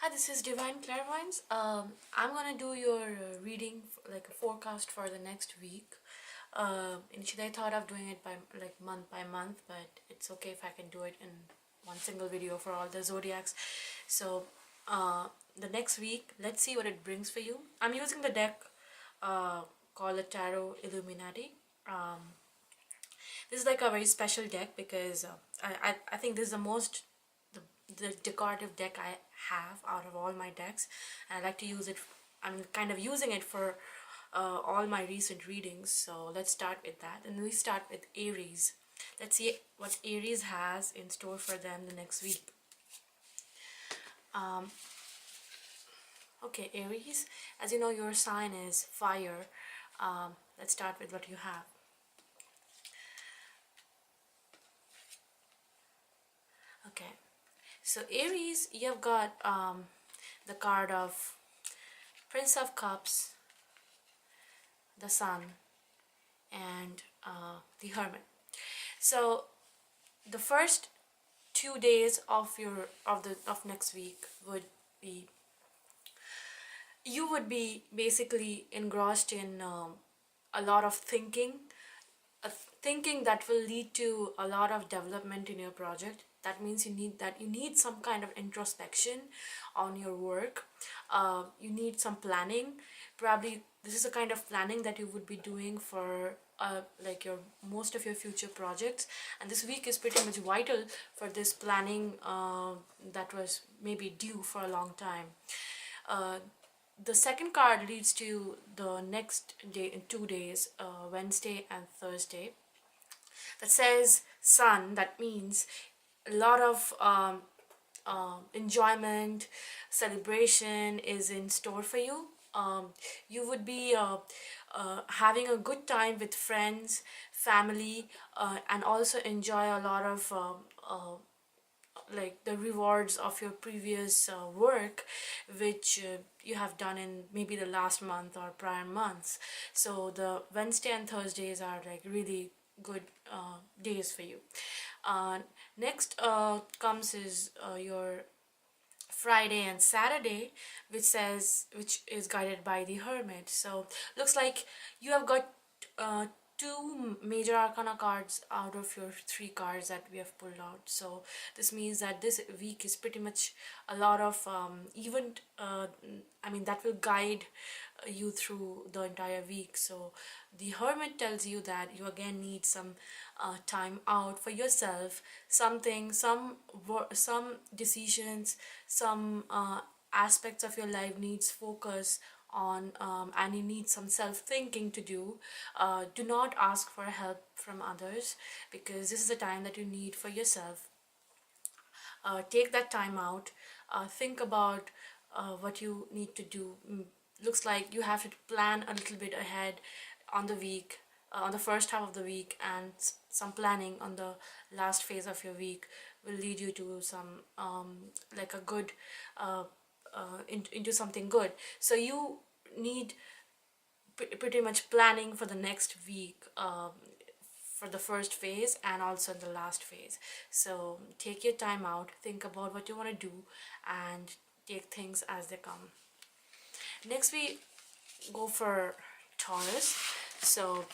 Hi, this is Divine Clairvoyance. I'm gonna do your reading, like a forecast for the next week. Initially, I thought of doing it by month by month, but it's okay if I can do it in one single video for all the zodiacs. So, the next week, let's see what it brings for you. I'm using the deck called the Tarot Illuminati. This is like a very special deck because I think this is the decorative deck I have out of all my decks, and I like to use it. I'm kind of using it for all my recent readings. So let's start with that, and we start with Aries. Let's see what Aries has in store for them the next week. Okay, Aries, as you know, your sign is fire. Let's start with what you have. Okay, so Aries, you've got the card of Prince of Cups, the Sun, and the Hermit. So the first 2 days of next week would be, you would be basically engrossed in a lot of thinking that will lead to a lot of development in your project. That means you need some kind of introspection on your work. You need some planning. Probably this is a kind of planning that you would be doing for like your most of your future projects, and this week is pretty much vital for this planning that was maybe due for a long time. The second card leads to the next day in 2 days, Wednesday and Thursday. That says Sun. That means a lot of enjoyment, celebration is in store for you. You would be having a good time with friends, family, and also enjoy a lot of like the rewards of your previous work, which you have done in maybe the last month or prior months. So the Wednesday and Thursdays are like really good days for you. Next comes is your Friday and Saturday, which is guided by the Hermit. So looks like you have got two major arcana cards out of your three cards that we have pulled out. So this means that this week is pretty much a lot of event, that will guide you through the entire week. So the Hermit tells you that you again need some time out for yourself, some decisions, some aspects of your life needs focus on, and you need some self-thinking to do. Do not ask for help from others, because this is the time that you need for yourself. Take that time out, think about what you need to do. Looks like you have to plan a little bit ahead on the week, on the first half of the week, and some planning on the last phase of your week will lead you to some like a good into something good. So you need pretty much planning for the next week, for the first phase and also the last phase. So take your time out, think about what you want to do, and take things as they come. Next we go for Taurus. So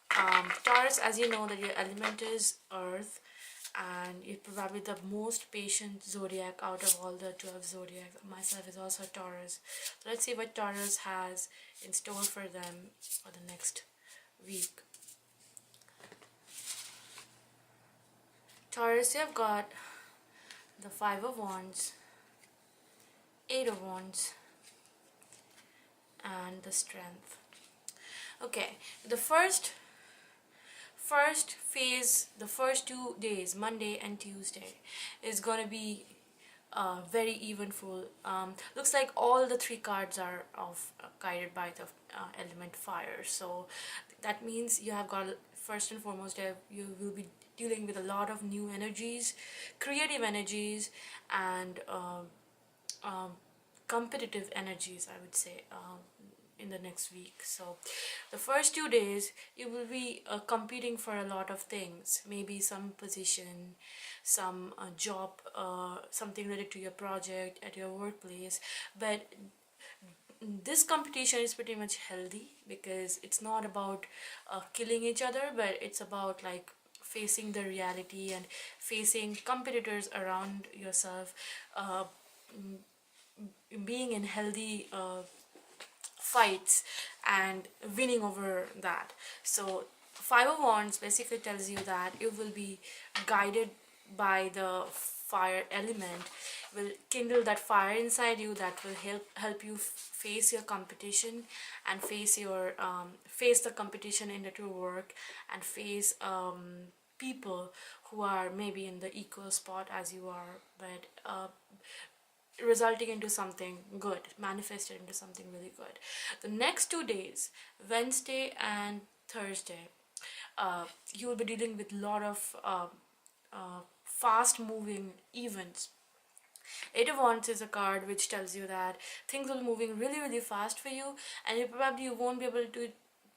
Taurus, as you know, that your element is earth, and you're probably the most patient zodiac out of all the 12 zodiacs. Myself is also Taurus. So let's see what Taurus has in store for them for the next week. Taurus, you've got the 5 of Wands, 8 of Wands, and the Strength. Okay, the first phase, the first 2 days, Monday and Tuesday, is going to be very eventful. Looks like all the three cards are guided by the element fire. So that means you have got, first and foremost, you will be dealing with a lot of new energies, creative energies, and competitive energies, I would say. in the next week. So the first 2 days you will be competing for a lot of things, maybe some position, some job, something related to your project at your workplace. But this competition is pretty much healthy because it's not about killing each other, but it's about like facing the reality and facing competitors around yourself, uh, being in healthy fights and winning over that. So Five of Wands basically tells you that you will be guided by the fire element, will kindle that fire inside you that will help you face your competition and face the competition in your work, and face people who are maybe in the equal spot as you are, but resulting into something good, manifested into something really good. The next 2 days, Wednesday and Thursday, you will be dealing with a lot of fast moving events. Eight of Wands is a card which tells you that things will be moving really, really fast for you, and you won't be able to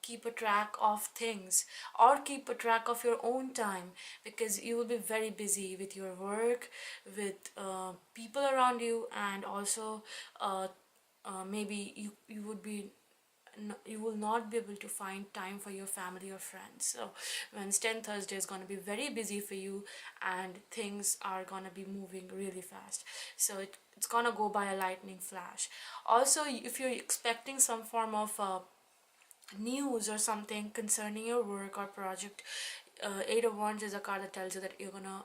keep a track of things or keep a track of your own time, because you will be very busy with your work, with people around you, and also maybe you would be you will not be able to find time for your family or friends. So Wednesday and Thursday is going to be very busy for you, and things are going to be moving really fast. So it's going to go by a lightning flash. Also, if you're expecting some form of news or something concerning your work or project, Eight of Wands is a card that tells you that you're gonna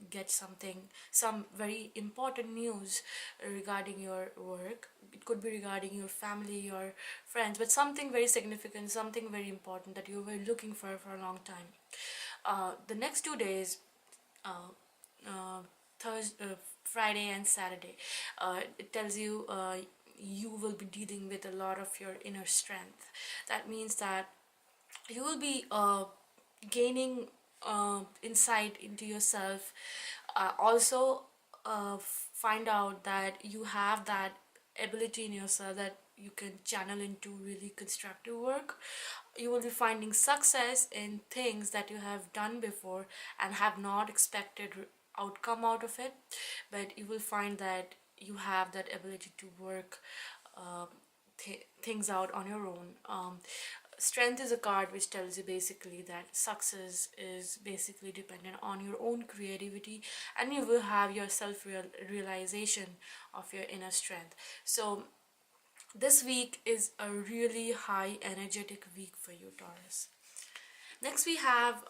get some very important news regarding your work. It could be regarding your family, your friends, but something very significant, something very important that you were looking for a long time. The next 2 days, uh, Thursday, Friday and Saturday, it tells you you will be dealing with a lot of your inner strength. That means that you will be gaining insight into yourself. Also, find out that you have that ability in yourself that you can channel into really constructive work. You will be finding success in things that you have done before and have not expected outcome out of it, but you will find that you have that ability to work uh, things out on your own. Strength is a card which tells you basically that success is basically dependent on your own creativity, and you will have your realization of your inner strength. So this week is a really high energetic week for you, Taurus. Next we have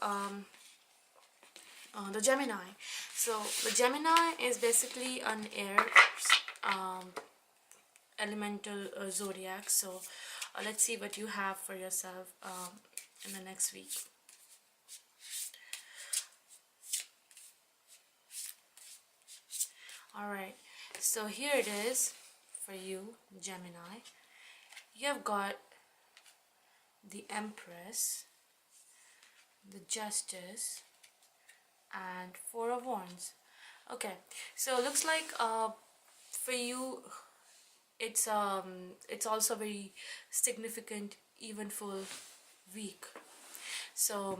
the Gemini. So the Gemini is basically an air um, elemental zodiac. So let's see what you have for yourself in the next week. Alright, so here it is for you, Gemini. You have got the Empress, the Justice, and Four of Wands. Okay, so looks like for you it's also very significant, eventful week. So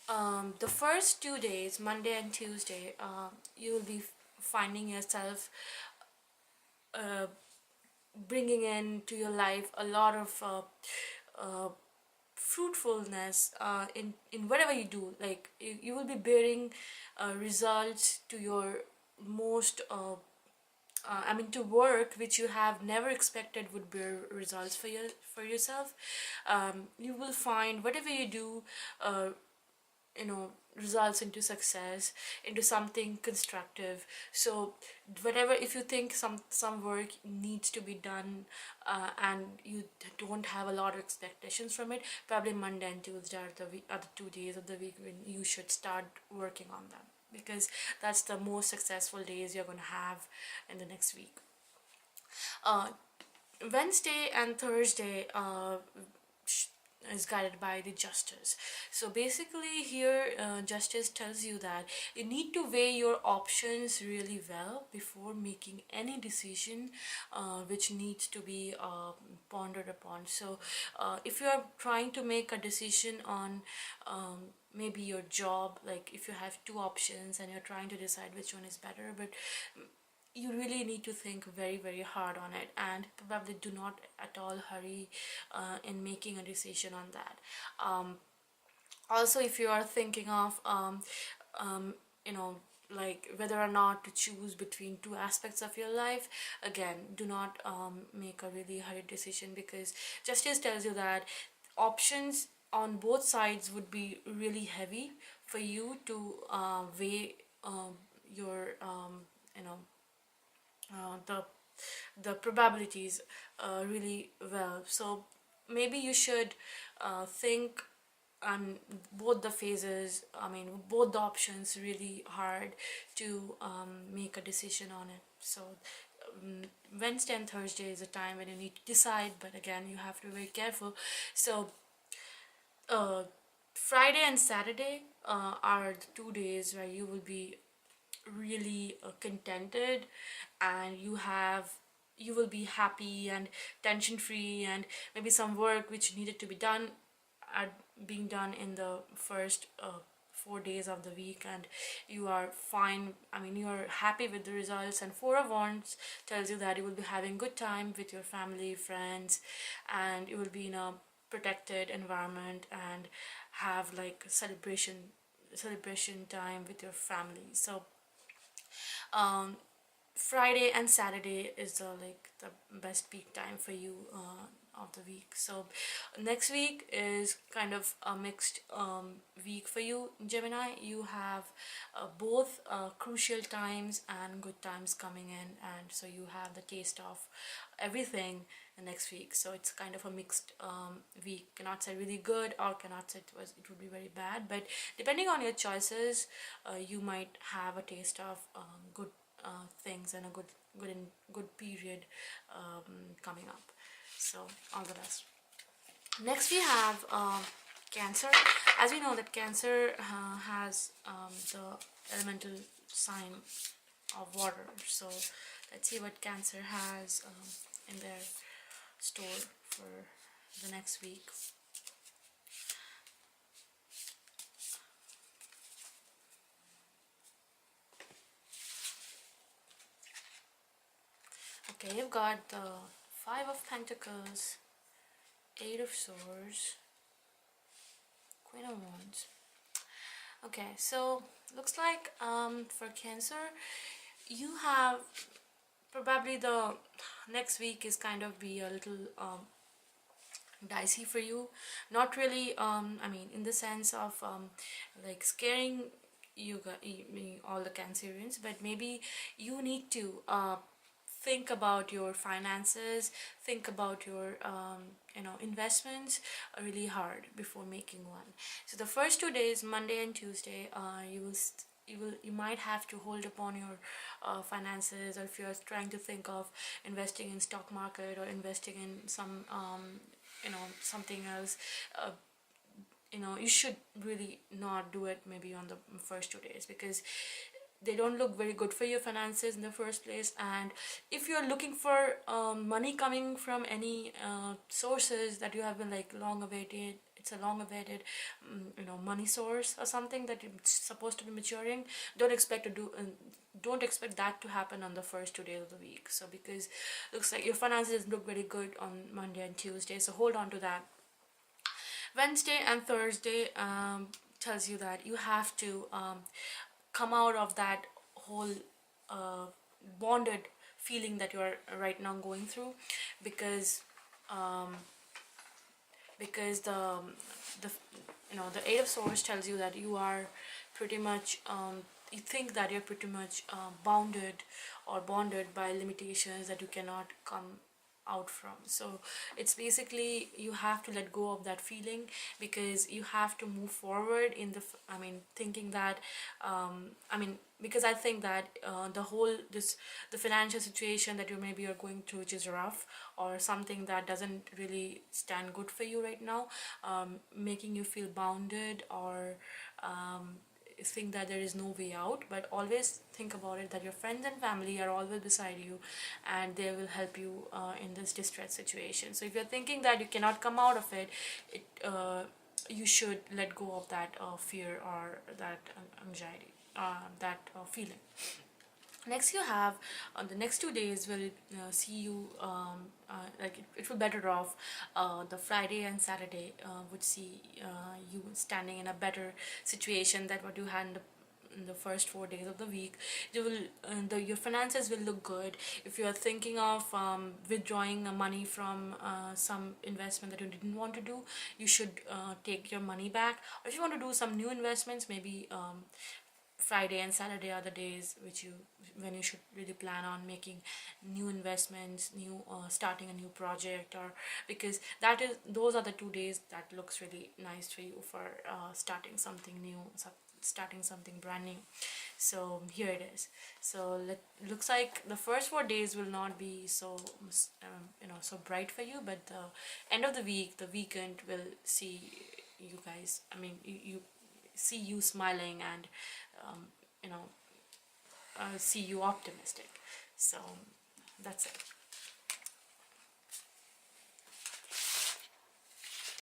the first 2 days, Monday and Tuesday, you will be finding yourself bringing into your life a lot of fruitfulness in whatever you do. Like you will be bearing results to your most I mean to work which you have never expected would bear results for yourself. You will find whatever you do results into success, into something constructive. So whatever, if you think some work needs to be done and you don't have a lot of expectations from it, probably Monday and Tuesday are the 2 days of the week when you should start working on them, because that's the most successful days you're going to have in the next week. Wednesday and Thursday, is guided by the justice. So basically here justice tells you that you need to weigh your options really well before making any decision which needs to be pondered upon. So if you are trying to make a decision on maybe your job, like if you have two options and you're trying to decide which one is better, but you really need to think very hard on it, and probably do not at all hurry in making a decision on that. Also, if you are thinking of um, you know like whether or not to choose between two aspects of your life, again, do not make a really hurried decision, because justice tells you that options on both sides would be really heavy for you to weigh your you know the probabilities really well. So maybe you should think on both the phases, I mean both the options really hard to make a decision on it. So um, Wednesday and Thursday is a time when you need to decide, but again, you have to be very careful. So uh, Friday and Saturday are the 2 days where you will be really contented, and you will be happy and tension free, and maybe some work which needed to be done are being done in the first 4 days of the week, and you are fine, I mean you are happy with the results. And Four of Wands tells you that you will be having good time with your family, friends, and you will be in a protected environment and have like celebration time with your family. So um, Friday and Saturday is the best peak time for you of the week. So next week is kind of a mixed week for you, Gemini. You have both crucial times and good times coming in, and so you have the taste of everything the next week. So it's kind of a mixed week. Cannot say really good, or cannot say it would be very bad, but depending on your choices, you might have a taste of good things and a good period coming up. So all the best. Next we have Cancer. As we know that Cancer has the elemental sign of water. So let's see what Cancer has in their store for the next week. Okay, you've got the Five of Pentacles, Eight of Swords, Queen of Wands. Okay, so looks like for Cancer, you have probably the next week is kind of be a little dicey for you. Not really I mean in the sense of like scaring all the Cancerians, but maybe you need to think about your finances, think about your investments really hard before making one. So the first 2 days, Monday and Tuesday, you might have to hold upon your finances, or if you're trying to think of investing in stock market or investing in some something else, you should really not do it maybe on the first 2 days, because they don't look very good for your finances in the first place. And if you're looking for money coming from any sources that you have been like long awaited, it's a long awaited money source or something that it's supposed to be maturing, don't expect that to happen on the first 2 days of the week. So because looks like your finances look very good on Monday and Tuesday, so hold on to that. Wednesday and Thursday tells you that you have to come out of that whole bonded feeling that you are right now going through, because the the Eight of Swords tells you that you are pretty much you think that you're pretty much bounded or bonded by limitations that you cannot come out from. So it's basically you have to let go of that feeling, because you have to move forward in the thinking that because I think that the financial situation that you maybe are going through, which is rough, or something that doesn't really stand good for you right now, making you feel bounded, or think that there is no way out. But always think about it, that your friends and family are always beside you, and they will help you in this distress situation. So if you're thinking that you cannot come out of it, you should let go of that fear, or that anxiety, that feeling. Next, you have the next 2 days will see you it will better off. The Friday and Saturday would see you standing in a better situation than what you had in the first 4 days of the week. You will your finances will look good. If you are thinking of withdrawing money from some investment that you didn't want to do, you should take your money back. Or if you want to do some new investments, maybe Friday and Saturday are the days when you should really plan on making new investments, starting a new project, or because those are the 2 days that looks really nice for you for starting something new, starting something brand new. So here it is. So looks like the first 4 days will not be so so bright for you, but the end of the week, the weekend will see you guys. You see you smiling, and um, you know see you optimistic. So that's it.